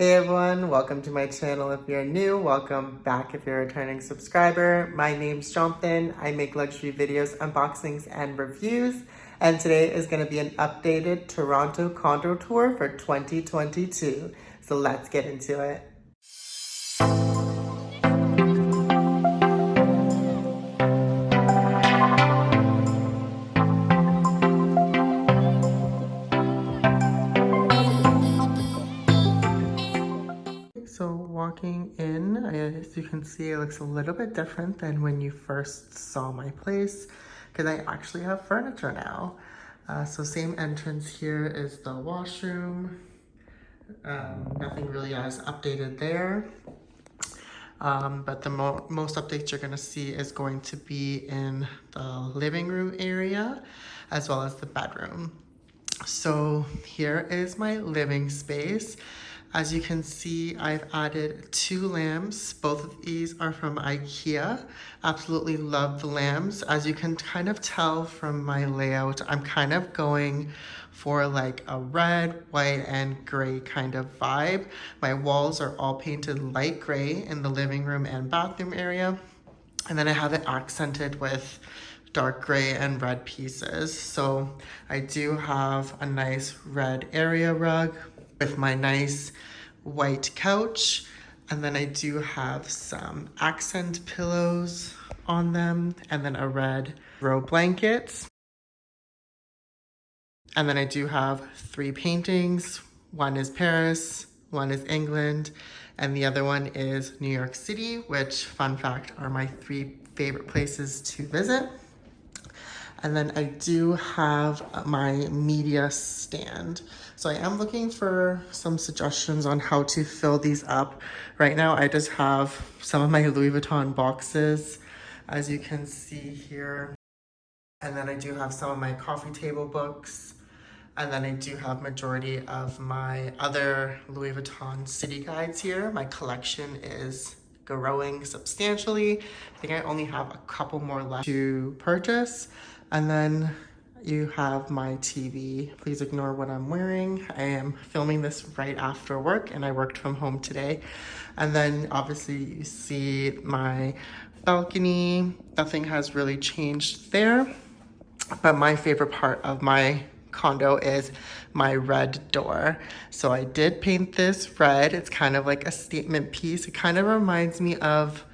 Hey everyone, welcome to my channel. If you're new, welcome back if you're a returning subscriber. My name's Jonathan. I make luxury videos, unboxings, and reviews. And today is going to be an updated Toronto Condo Tour for 2022. So let's get into it. So walking in, as you can see, it looks a little bit different than when you first saw my place because I actually have furniture now. So same entrance here is the washroom. Nothing really has updated there. But the most updates you're gonna see is going to be in the living room area as well as the bedroom. So here is my living space. As you can see, I've added 2 lamps. Both of these are from IKEA. Absolutely love the lamps. As you can kind of tell from my layout, I'm kind of going for like a red, white, and gray kind of vibe. My walls are all painted light gray in the living room and bathroom area. And then I have it accented with dark gray and red pieces. So I do have a nice red area rug with my nice white couch. And then I do have some accent pillows on them and then a red throw blanket. And then I do have 3 paintings. One is Paris, one is England, and the other one is New York City, which, fun fact, are my 3 favorite places to visit. And then I do have my media stand. So I am looking for some suggestions on how to fill these up. Right now, I just have some of my Louis Vuitton boxes, as you can see here. And then I do have some of my coffee table books. And then I do have majority of my other Louis Vuitton city guides here. My collection is growing substantially. I think I only have a couple more left to purchase. And then you have my TV. Please ignore what I'm wearing. I am filming this right after work and I worked from home today. And then obviously you see my balcony. Nothing has really changed there. But my favorite part of my condo is my red door. So I did paint this red. It's kind of like a statement piece. It kind of reminds me of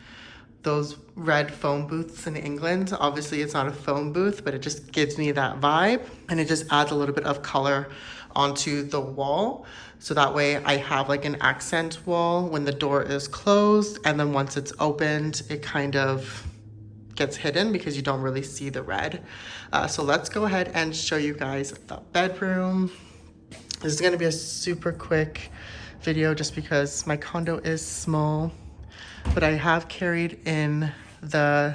those red phone booths in England. Obviously it's not a phone booth, but it just gives me that vibe and it just adds a little bit of color onto the wall. So that way I have like an accent wall when the door is closed, and then once it's opened, it kind of gets hidden because you don't really see the red. So let's go ahead and show you guys the bedroom. This is gonna be a super quick video just because my condo is small, but I have carried in the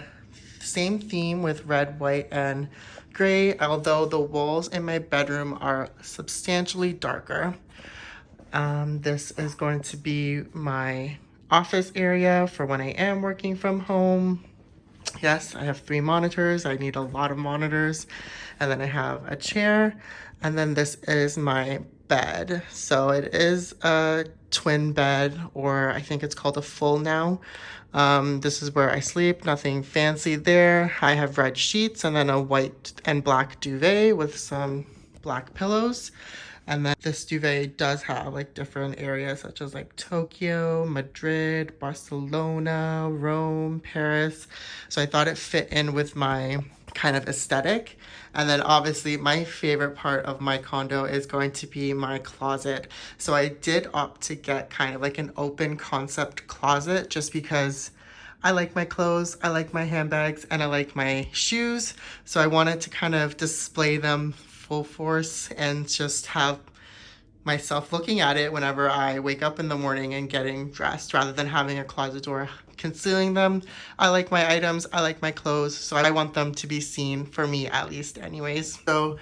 same theme with red, white, and gray, although the walls in my bedroom are substantially darker. This is going to be my office area for when I am working from home. Yes, I have 3 monitors. I need a lot of monitors. And then I have a chair. And then this is my bed. So it is a twin bed, or I think it's called a full now. This is where I sleep. Nothing fancy there. I have red sheets and then a white and black duvet with some black pillows. And then this duvet does have like different areas such as like Tokyo, Madrid, Barcelona, Rome, Paris. So I thought it fit in with my kind of aesthetic. And then obviously my favorite part of my condo is going to be my closet. So I did opt to get kind of like an open concept closet just because I like my clothes, I like my handbags, and I like my shoes. So I wanted to kind of display them full force and just have myself looking at it whenever I wake up in the morning and getting dressed, rather than having a closet door concealing them. I like my items, I like my clothes, so I want them to be seen, for me at least anyways. So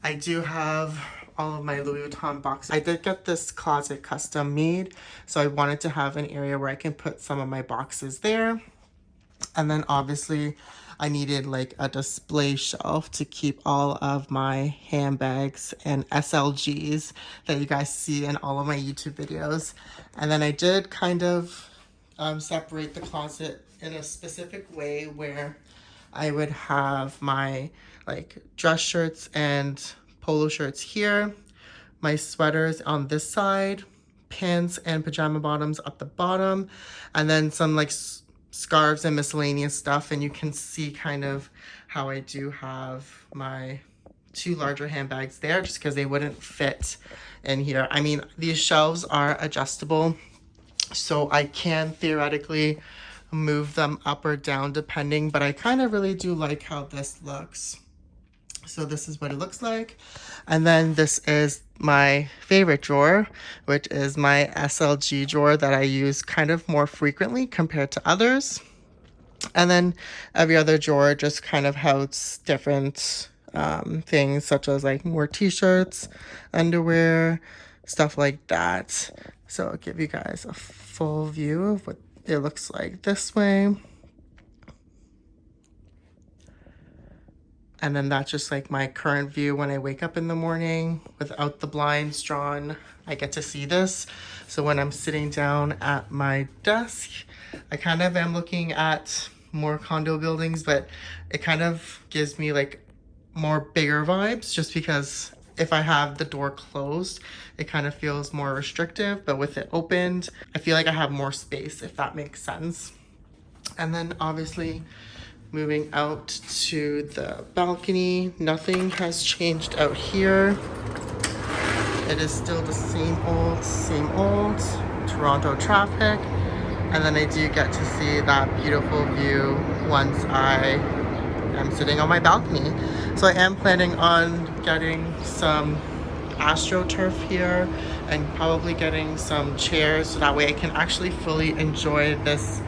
I do have all of my Louis Vuitton boxes. I did get this closet custom made, so I wanted to have an area where I can put some of my boxes there. And then obviously I needed like a display shelf to keep all of my handbags and SLGs that you guys see in all of my YouTube videos. And then I did kind of separate the closet in a specific way where I would have my like dress shirts and polo shirts here, my sweaters on this side, pants and pajama bottoms at the bottom, and then some like scarves and miscellaneous stuff. And you can see kind of how I do have my two larger handbags there just because they wouldn't fit in here. I mean, these shelves are adjustable, so I can theoretically move them up or down depending, but I kind of really do like how this looks. So this is what it looks like. And then this is my favorite drawer, which is my SLG drawer that I use kind of more frequently compared to others. And then every other drawer just kind of has different things, such as like more t-shirts, underwear, stuff like that. So I'll give you guys a full view of what it looks like this way. And then that's just like my current view when I wake up in the morning without the blinds drawn. I get to see this. So when I'm sitting down at my desk, I kind of am looking at more condo buildings, but it kind of gives me like more bigger vibes just because if I have the door closed, it kind of feels more restrictive, but with it opened, I feel like I have more space, if that makes sense. And then obviously, moving out to the balcony, nothing has changed out here. It is still the same old Toronto traffic. And then I do get to see that beautiful view once I am sitting on my balcony. So I am planning on getting some AstroTurf here and probably getting some chairs so that way I can actually fully enjoy this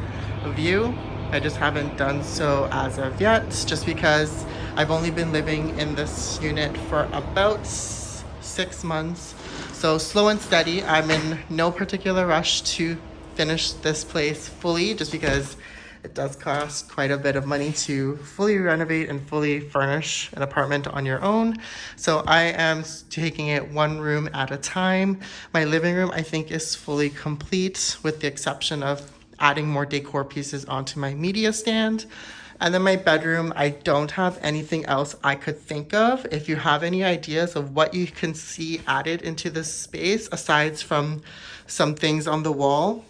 view. I just haven't done so as of yet, just because I've only been living in this unit for about 6 months. So slow and steady. I'm in no particular rush to finish this place fully, just because it does cost quite a bit of money to fully renovate and fully furnish an apartment on your own. So I am taking it one room at a time. My living room, I think, is fully complete with the exception of adding more decor pieces onto my media stand. And then my bedroom, I don't have anything else I could think of. If you have any ideas of what you can see added into this space, aside from some things on the wall,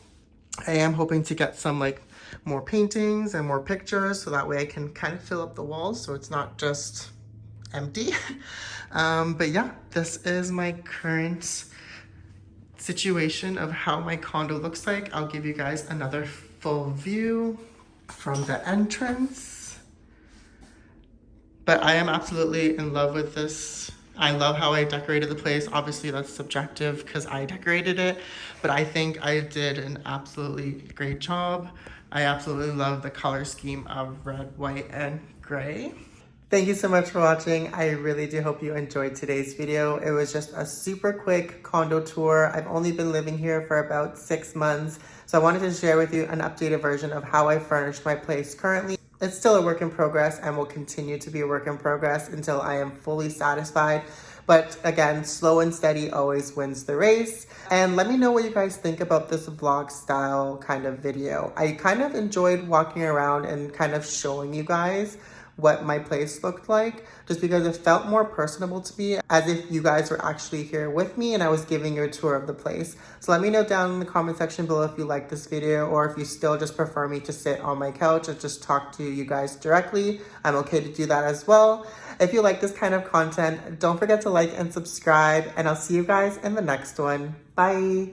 I am hoping to get some like more paintings and more pictures so that way I can kind of fill up the walls so it's not just empty. But yeah, this is my current situation of how my condo looks like. I'll give you guys another full view from the entrance. But I am absolutely in love with this. I love how I decorated the place. Obviously that's subjective because I decorated it, but I think I did an absolutely great job. I absolutely love the color scheme of red, white, and gray. Thank you so much for watching. I really do hope you enjoyed today's video. It was just a super quick condo tour. I've only been living here for about 6 months, so I wanted to share with you an updated version of how I furnished my place currently. It's still a work in progress and will continue to be a work in progress until I am fully satisfied. But again, slow and steady always wins the race. And let me know what you guys think about this vlog style kind of video. I kind of enjoyed walking around and kind of showing you guys what my place looked like, just because it felt more personable to me, as if you guys were actually here with me and I was giving you a tour of the place. So let me know down in the comment section below if you like this video, or if you still just prefer me to sit on my couch and just talk to you guys directly. I'm okay to do that as well. If you like this kind of content, don't forget to like and subscribe, and I'll see you guys in the next one. Bye!